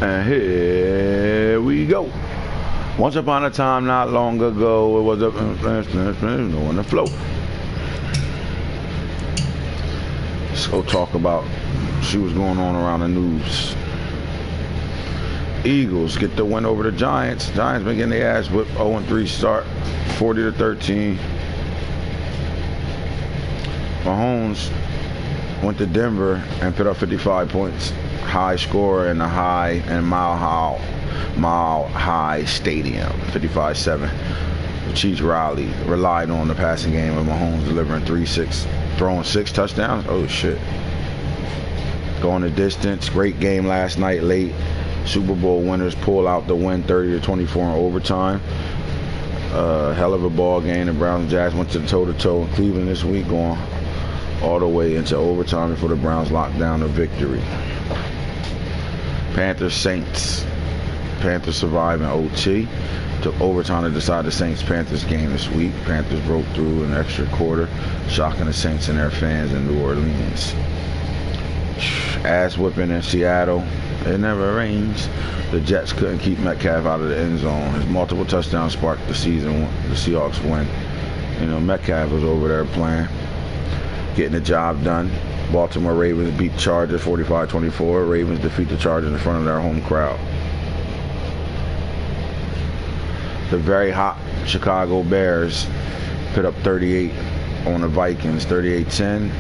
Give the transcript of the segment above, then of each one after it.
And here we go. Once upon a time, not long ago, it was a on the float. Let's go talk about see what's going on around the news. Eagles get the win over the Giants. Giants been getting their ass whipped. 0-3 start, 40-13. Mahomes went to Denver and put up 55 points. High score in the Mile High Stadium, 55-7. The Chiefs relied on the passing game of Mahomes delivering throwing 6 touchdowns. Oh shit. Going the distance. Great game last night late. Super Bowl winners pull out the win 30-24 in overtime. Hell of a ball game. The Browns and Jags went to the toe-to-toe in Cleveland this week, going all the way into overtime before the Browns locked down the victory. Panthers Saints. Panthers survived in OT. Took overtime to decide the Saints-Panthers game this week. Panthers broke through an extra quarter, shocking the Saints and their fans in New Orleans. Ass whipping in Seattle. It never rains. The Jets couldn't keep Metcalf out of the end zone. His multiple touchdowns sparked the Seahawks win. You know, Metcalf was over there playing, getting the job done. Baltimore Ravens beat Chargers 45-24. Ravens defeat the Chargers in front of their home crowd. The very hot Chicago Bears put up 38 on the Vikings, 38-10.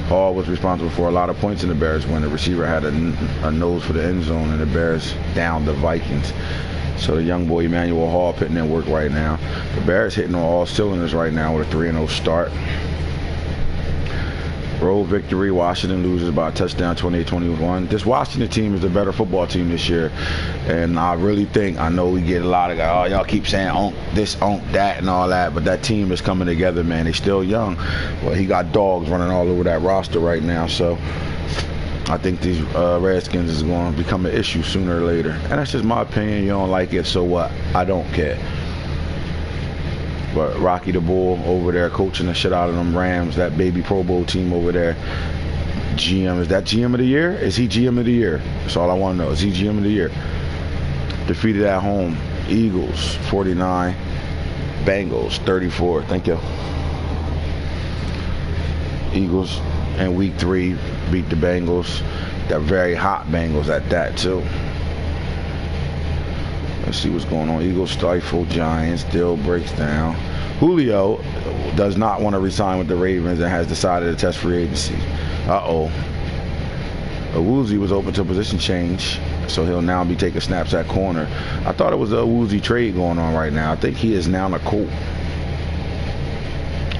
Hall was responsible for a lot of points in the Bears when the receiver had a nose for the end zone, and the Bears downed the Vikings. So the young boy Emmanuel Hall putting in work right now. The Bears hitting on all cylinders right now with a 3-0 start. Road victory. Washington loses by a touchdown, 28-21. This Washington team is a better football team this year, and I really think, I know we get a lot of guys, oh, y'all keep saying onk this, onk that, and all that, but that team is coming together, man. They still young. Well, he got dogs running all over that roster right now, so I think these Redskins is going to become an issue sooner or later. And that's just my opinion. You don't like it, so what? I don't care. But Rocky the Bull over there coaching the shit out of them Rams, that baby Pro Bowl team over there. GM, is that GM of the year? Is he GM of the year? That's all I want to know. Is he GM of the year? Defeated at home. Eagles 49, Bengals 34. Thank you. Eagles in week 3 beat the Bengals. They're very hot Bengals at that too. Let's see what's going on. Eagles stifle Giants. Deal breaks down. Julio does not want to resign with the Ravens and has decided to test free agency. Uh-oh. Awuzie was open to a position change, so he'll now be taking snaps at corner. I thought it was a Awuzie trade going on right now. I think he is now a Colt.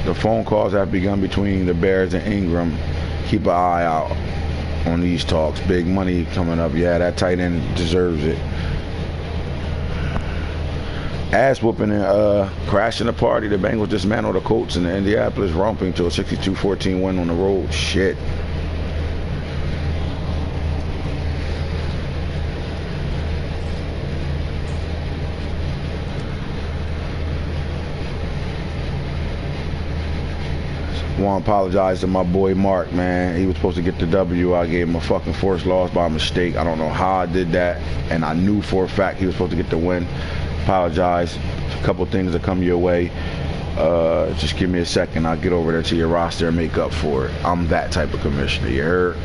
The phone calls have begun between the Bears and Ingram. Keep an eye out on these talks. Big money coming up. Yeah, that tight end deserves it. Ass whooping and crashing the party. The Bengals dismantled the Colts in Indianapolis, romping to a 62-14 win on the road. Shit. Want to apologize to my boy Mark, man. He was supposed to get the W. I gave him a fucking forced loss by mistake. I don't know how I did that, and I knew for a fact he was supposed to get the win. Apologize. A couple things that come your way. Just give me a second. I'll get over there to your roster and make up for it. I'm that type of commissioner. You heard?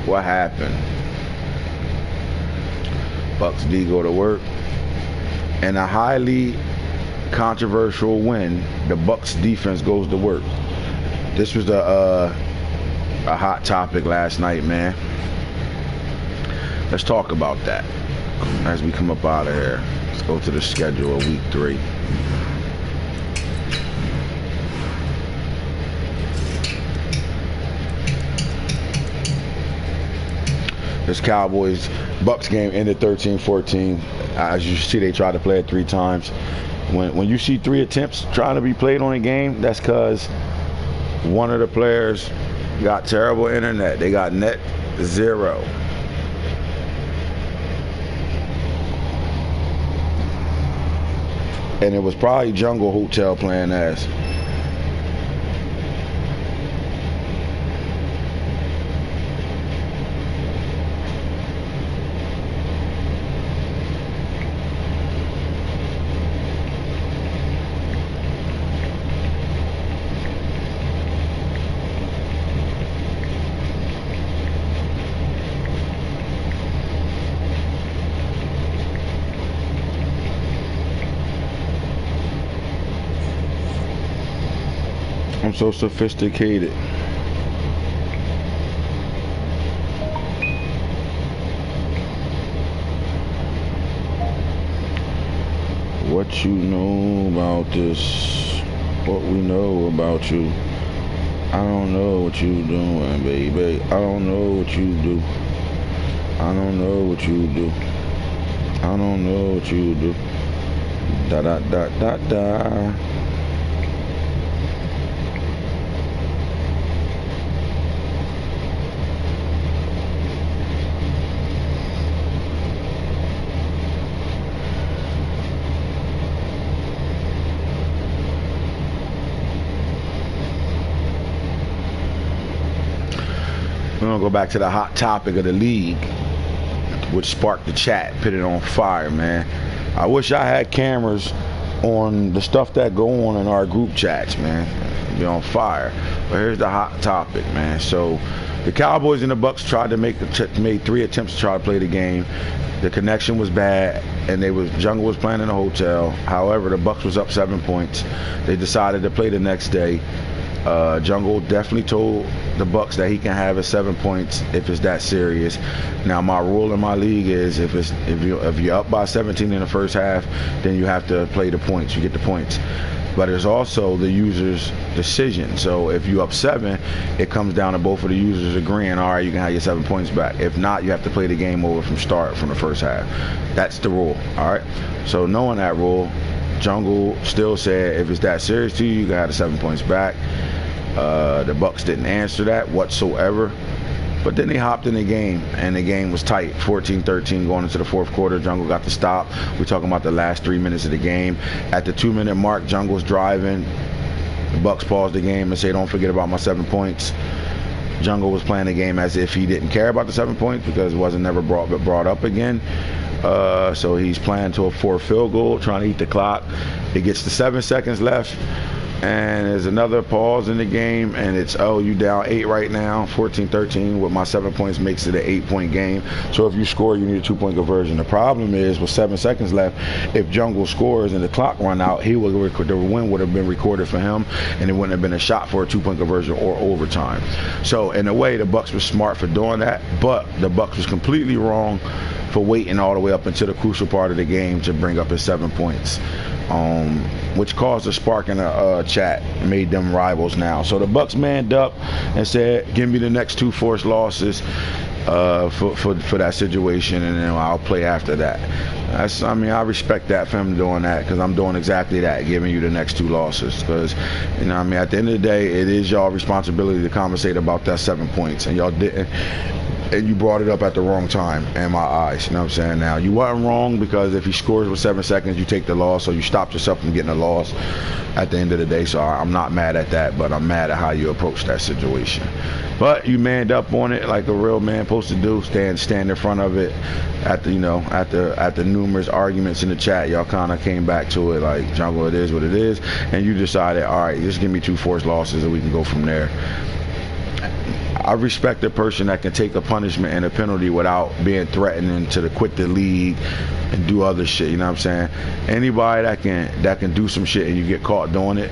What happened? Bucks D go to work. And a highly controversial win, the Bucks defense goes to work. This was a hot topic last night, man. Let's talk about that as we come up out of here. Let's go to the schedule of week 3. This Cowboys-Bucks game ended 13-14. As you see, they tried to play it 3 times. When you see 3 attempts trying to be played on a game, that's because one of the players got terrible internet. They got net 0. and it was probably Jungle Hotel playing ass. I'm so sophisticated. What you know about this? What we know about you? I don't know what you doing, baby. I don't know what you do. I don't know what you do. I don't know what you do. Da da da da da. We're gonna go back to the hot topic of the league, which sparked the chat, put it on fire, man. I wish I had cameras on the stuff that go on in our group chats, man. It'd be on fire. But here's the hot topic, man. So the Cowboys and the Bucks tried to made 3 attempts to try to play the game. The connection was bad, and Jungle was playing in a hotel. However, the Bucks was up 7 points. They decided to play the next day. Jungle definitely told the Bucks that he can have his 7 points if it's that serious. Now, my rule in my league is if you're up by 17 in the first half, then you have to play the points. You get the points. But it's also the user's decision. So if you up 7, it comes down to both of the users agreeing, all right, you can have your 7 points back. If not, you have to play the game over from the first half. That's the rule, all right? So knowing that rule, Jungle still said if it's that serious to you, you can have the 7 points back. The Bucks didn't answer that whatsoever. But then they hopped in the game, and the game was tight, 14-13 going into the fourth quarter. Jungle got the stop. We're talking about the last 3 minutes of the game. At the 2-minute mark, Jungle's driving. The Bucks paused the game and say, don't forget about my 7 points. Jungle was playing the game as if he didn't care about the 7 points because it wasn't never brought up again. So he's playing to a 4th field goal, trying to eat the clock. It gets to 7 seconds left, and there's another pause in the game, and it's, oh, you down 8 right now, 14-13 with my 7 points makes it an 8-point game. So if you score, you need a 2-point conversion. The problem is with 7 seconds left, if Jungle scores and the clock run out, the win would have been recorded for him, and it wouldn't have been a shot for a 2-point conversion or overtime. So in a way, the Bucks were smart for doing that, but the Bucks was completely wrong for waiting all the way up until the crucial part of the game to bring up his 7 points, which caused a spark in the chat, made them rivals now. So the Bucks manned up and said, give me the next 2 forced losses for that situation, and then I'll play after that. I respect that for him doing that, because I'm doing exactly that, giving you the next 2 losses. Because, at the end of the day, it is y'all responsibility to conversate about that 7 points, and y'all didn't. And you brought it up at the wrong time in my eyes. You know what I'm saying? Now, you wasn't wrong, because if he scores with 7 seconds, you take the loss, so you stopped yourself from getting a loss at the end of the day. So I'm not mad at that, but I'm mad at how you approach that situation. But you manned up on it like a real man supposed to do. Stand in front of it. At the numerous arguments in the chat, y'all kind of came back to it like, Jungle, it is what it is, and you decided, all right, just give me 2 forced losses and we can go from there. I respect a person that can take a punishment and a penalty without being threatening to quit the league and do other shit. You know what I'm saying? Anybody that can do some shit and you get caught doing it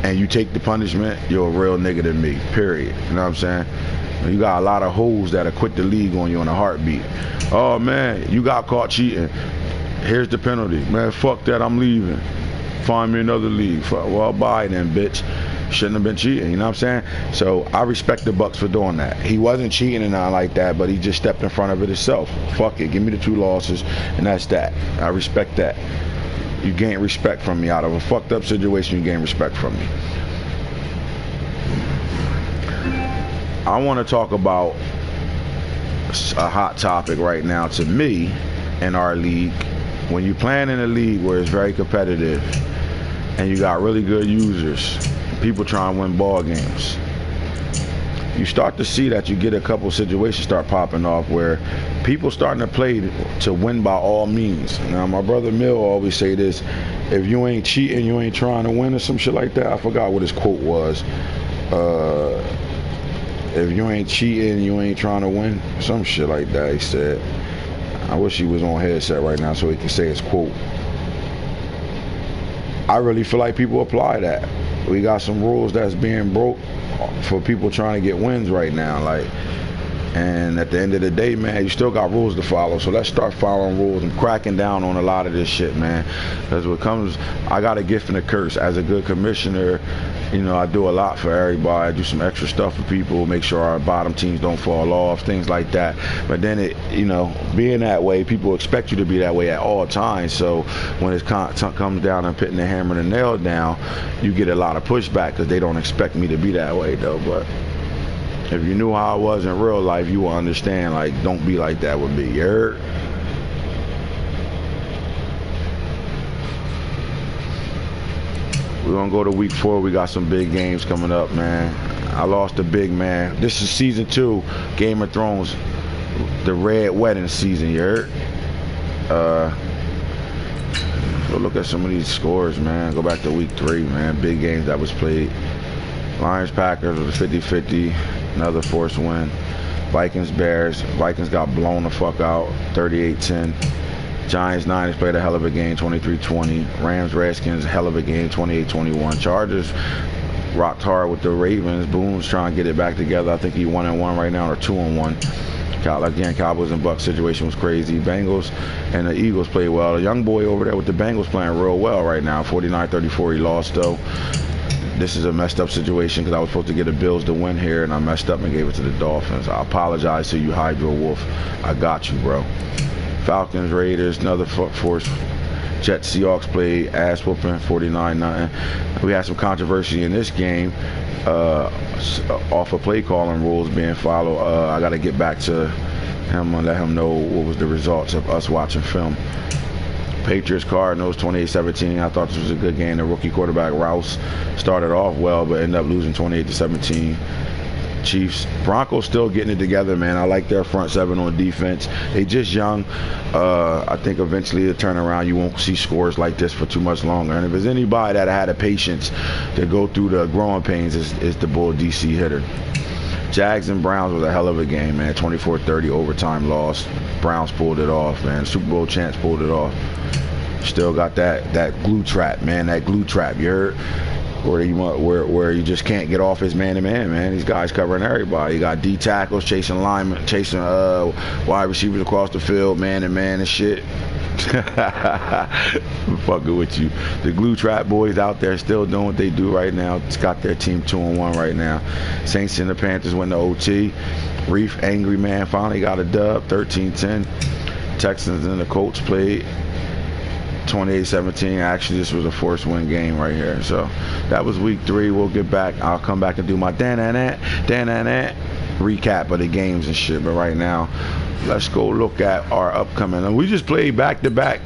and you take the punishment, you're a real nigga to me, period. You know what I'm saying? You got a lot of hoes that'll quit the league on you in a heartbeat. Oh, man, you got caught cheating. Here's the penalty. Man, fuck that, I'm leaving. Find me another league. Well, bye then, bitch. Shouldn't have been cheating, you know what I'm saying? So I respect the Bucks for doing that. He wasn't cheating and nothing like that, but he just stepped in front of it himself. Fuck it, give me the 2 losses, and that's that. I respect that. You gain respect from me. Out of a fucked up situation, you gain respect from me. I want to talk about a hot topic right now to me in our league, when you're playing in a league where it's very competitive and you got really good users, people trying to win ball games, you start to see that you get a couple situations start popping off where people starting to play to win by all means. Now, my brother Mill always say this: if you ain't cheating, you ain't trying to win, or some shit like that. I forgot what his quote was. If you ain't cheating, you ain't trying to win, some shit like that, he said. I wish he was on headset right now so he could say his quote. I really feel like people apply that. We got some rules that's being broke for people trying to get wins right now, and at the end of the day, man, you still got rules to follow. So let's start following rules and cracking down on a lot of this shit, man. Because what comes, I got a gift and a curse. As a good commissioner, you know, I do a lot for everybody. I do some extra stuff for people, make sure our bottom teams don't fall off, things like that. But then it, you know, being that way, people expect you to be that way at all times. So when it comes down and putting the hammer and the nail down, you get a lot of pushback because they don't expect me to be that way, though. But if you knew how I was in real life, you will understand, like, don't be like that with me, you heard? We're going to go to week 4. We got some big games coming up, man. I lost a big man. This is season 2, Game of Thrones, the Red Wedding season, you heard? Go look at some of these scores, man. Go back to week 3, man. Big games that was played. Lions-Packers was a 50-50. Another forced win. Vikings-Bears. Vikings got blown the fuck out, 38-10. Giants-Niners played a hell of a game, 23-20. Rams-Redskins, hell of a game, 28-21. Chargers rocked hard with the Ravens. Boone's trying to get it back together. I think he 1-1 right now, or 2-1. Again, Cowboys and Bucs situation was crazy. Bengals and the Eagles played well. The young boy over there with the Bengals playing real well right now. 49-34, he lost though. This is a messed up situation because I was supposed to get the Bills to win here, and I messed up and gave it to the Dolphins. I apologize to you, Hydro Wolf. I got you, bro. Falcons, Raiders, another force. Jets, Seahawks played ass whooping, 49-0. We had some controversy in this game off of play calling rules being followed. I got to get back to him and let him know what was the results of us watching film. Patriots, Cardinals, 28-17. I thought this was a good game. The rookie quarterback Rouse started off well, but ended up losing 28-17. Chiefs, Broncos still getting it together, man. I like their front seven on defense. They just young. I think eventually it'll turn around. You won't see scores like this for too much longer. And if there's anybody that had the patience to go through the growing pains, is the Bull DC hitter. Jags and Browns was a hell of a game, man. 24-30 overtime loss. Browns pulled it off, man. Super Bowl champs pulled it off. Still got that glue trap, man. That glue trap, you heard? Where you just can't get off his man-to-man, man. These guys covering everybody. You got D tackles chasing linemen, chasing wide receivers across the field, man-to-man and shit. I'm fucking with you. The glue trap boys out there still doing what they do right now. It's got their team 2-1 right now. Saints and the Panthers went to OT. Reef, angry man, finally got a dub, 13-10. Texans and the Colts played 28-17. Actually, this was a forced win game right here. So that was week 3. We'll get back. I'll come back and do my recap of the games and shit. But right now, let's go look at our upcoming. And we just played back-to-back.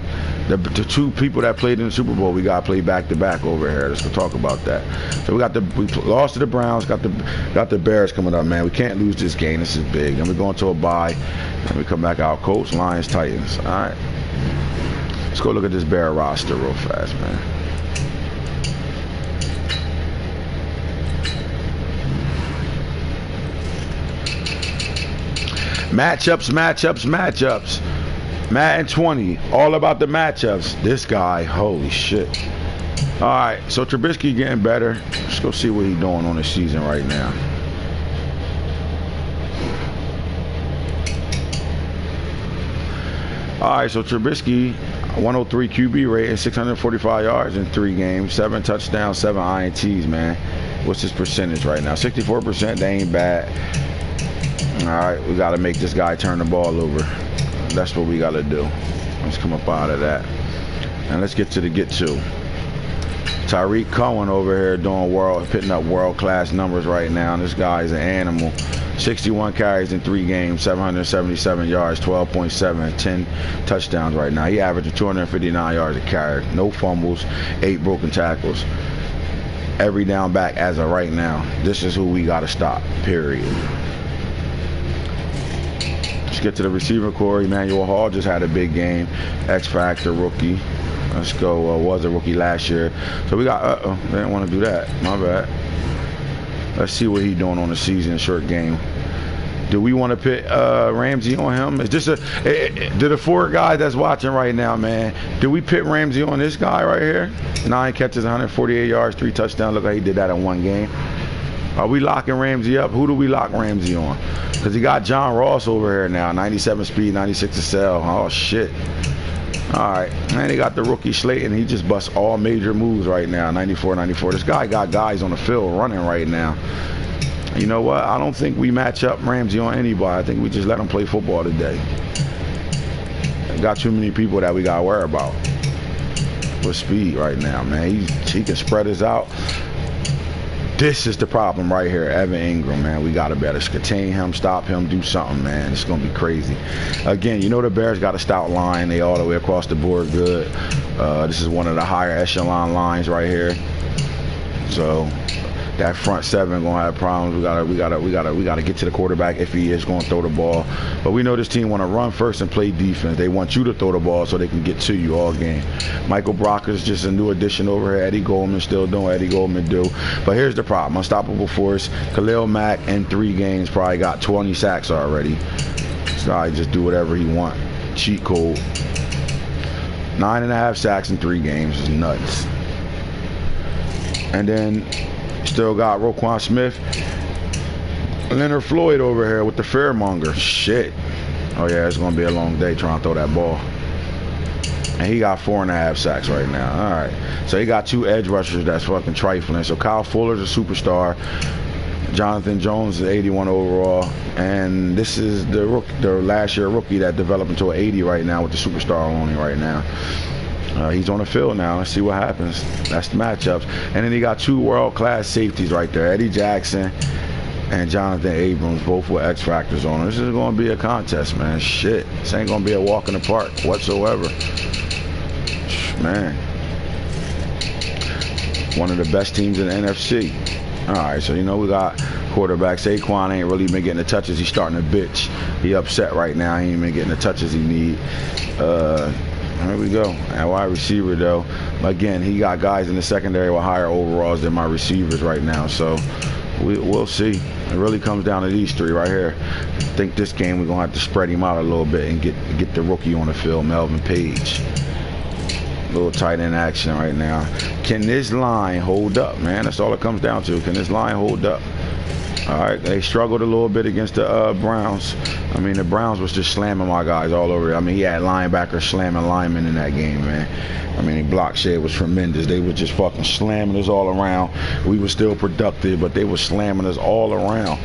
The 2 people that played in the Super Bowl, we got to play back-to-back over here. Let's go talk about that. So we lost to the Browns. Got the Bears coming up, man. We can't lose this game. This is big. Then we're going to a bye. And we come back out. Colts, Lions, Titans. All right. Let's go look at this Bear roster real fast, man. Matchups. Madden 20, all about the matchups. This guy, holy shit. All right, so Trubisky getting better. Let's go see what he's doing on the season right now. All right, so Trubisky, 103 QB rating, 645 yards in 3 games, 7 touchdowns, 7 INTs, man. What's his percentage right now? 64%, that ain't bad. All right, we got to make this guy turn the ball over. That's what we got to do. Let's come up out of that. And let's get to the get-to. Tyreek Cohen over here doing pitting up world-class numbers right now. This guy is an animal. 61 carries in 3 games, 777 yards, 12.7, 10 touchdowns right now. He averaging 259 yards a carry, no fumbles, 8 broken tackles. Every down back as of right now. This is who we got to stop, period. Let's get to the receiver core. Emmanuel Hall just had a big game. X Factor rookie. Let's go. Was a rookie last year. So we got, they didn't want to do that. My bad. Let's see what he's doing on the season short game. Do we want to put Ramsey on him? Is this do the 4 guys that's watching right now, man, do we put Ramsey on this guy right here? 9 catches, 148 yards, 3 touchdowns. Look how he did that in 1 game. Are we locking Ramsey up? Who do we lock Ramsey on? Because he got John Ross over here now. 97 speed, 96 to sell. Oh, shit. All right. And they got the rookie Slayton. He just busts all major moves right now. 94, 94. This guy got guys on the field running right now. You know what? I don't think we match up Ramsey on anybody. I think we just let him play football today. Got too many people that we got to worry about with speed right now, man. He can spread us out. This is the problem right here. Evan Ingram, man. We got to better contain him, stop him, do something, man. It's going to be crazy. Again, you know the Bears got a stout line. They all the way across the board good. This is one of the higher echelon lines right here. So that front 7 gonna have problems. We gotta get to the quarterback if he is gonna throw the ball. But we know this team want to run first and play defense. They want you to throw the ball so they can get to you all game. Michael Brock is just a new addition over here. Eddie Goldman still doing what Eddie Goldman do. But here's the problem: unstoppable force. Khalil Mack in 3 games probably got 20 sacks already. This guy just do whatever he want. Cheat code. 9.5 sacks in 3 games is nuts. And then still got Roquan Smith, Leonard Floyd over here with the fearmonger. Shit. Oh yeah, it's gonna be a long day trying to throw that ball. And he got 4.5 sacks right now. All right. So he got 2 edge rushers that's fucking trifling. So Kyle Fuller's a superstar. Jonathan Jones is 81 overall, and this is the last year rookie that developed into an 80 right now with the superstar only right now. He's on the field now. Let's see what happens. That's the matchups. And then he got 2 world-class safeties right there. Eddie Jackson and Jonathan Abrams, both with X Factors on. This is going to be a contest, man. Shit. This ain't going to be a walk in the park whatsoever. Man. One of the best teams in the NFC. All right, so you know we got quarterback. Saquon ain't really been getting the touches. He's starting to bitch. He upset right now. He ain't been getting the touches he need. Here we go. At wide receiver, though, again, he got guys in the secondary with higher overalls than my receivers right now. So we'll see. It really comes down to these 3 right here. I think this game we're going to have to spread him out a little bit and get the rookie on the field, Melvin Page. Little tight end action right now. Can this line hold up, man? That's all it comes down to. Can this line hold up? All right, they struggled a little bit against the Browns. I mean, the Browns was just slamming my guys all over. I mean, he had linebackers slamming linemen in that game, man. I mean, block share was tremendous. They were just fucking slamming us all around. We were still productive, but they were slamming us all around.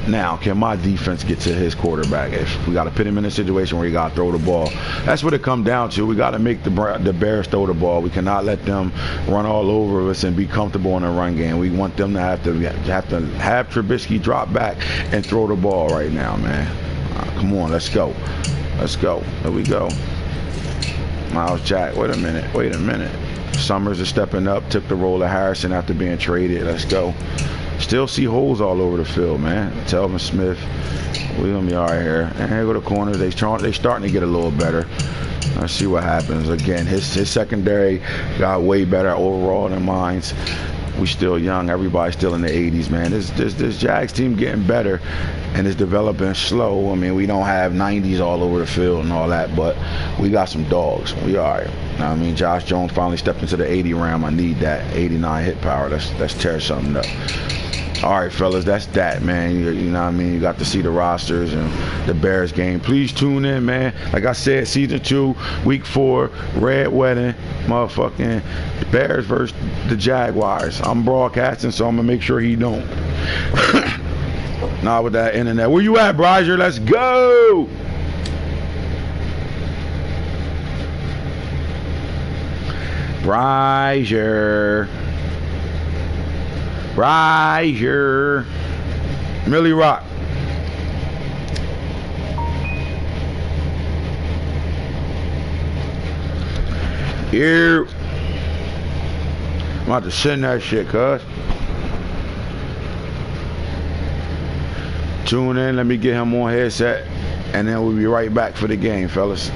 Now, can my defense get to his quarterback? If we got to put him in a situation where he got to throw the ball, that's what it comes down to. We got to make the Bears throw the ball. We cannot let them run all over us and be comfortable in the run game. We want them to have Trubisky drop back and throw the ball right now, man. Come on, let's go. Let's go. There we go. Miles Jack. Wait a minute. Summers is stepping up. Took the role of Harrison after being traded. Let's go. Still see holes all over the field, man. Telvin Smith, we're going to be all right here. And here go the corners. They starting to get a little better. Let's see what happens. Again, his secondary got way better overall than mine. We still young. Everybody's still in the 80s, man. This Jags team getting better, and it's developing slow. I mean, we don't have 90s all over the field and all that, but we got some dogs. We all right. Now, I mean, Josh Jones finally stepped into the 80 round. I need that 89 hit power. Let's tear something up. All right, fellas, that's that, man. You know what I mean? You got to see the rosters and the Bears game. Please tune in, man. Like I said, season 2, week 4, Red Wedding, motherfucking Bears versus the Jaguars. I'm broadcasting, so I'm going to make sure he don't. Not with that internet. Where you at, Bryzer? Let's go! Bryzer. Millie Rock. Here. I'm about to send that shit, cuz. Tune in, let me get him on headset, and then we'll be right back for the game, fellas.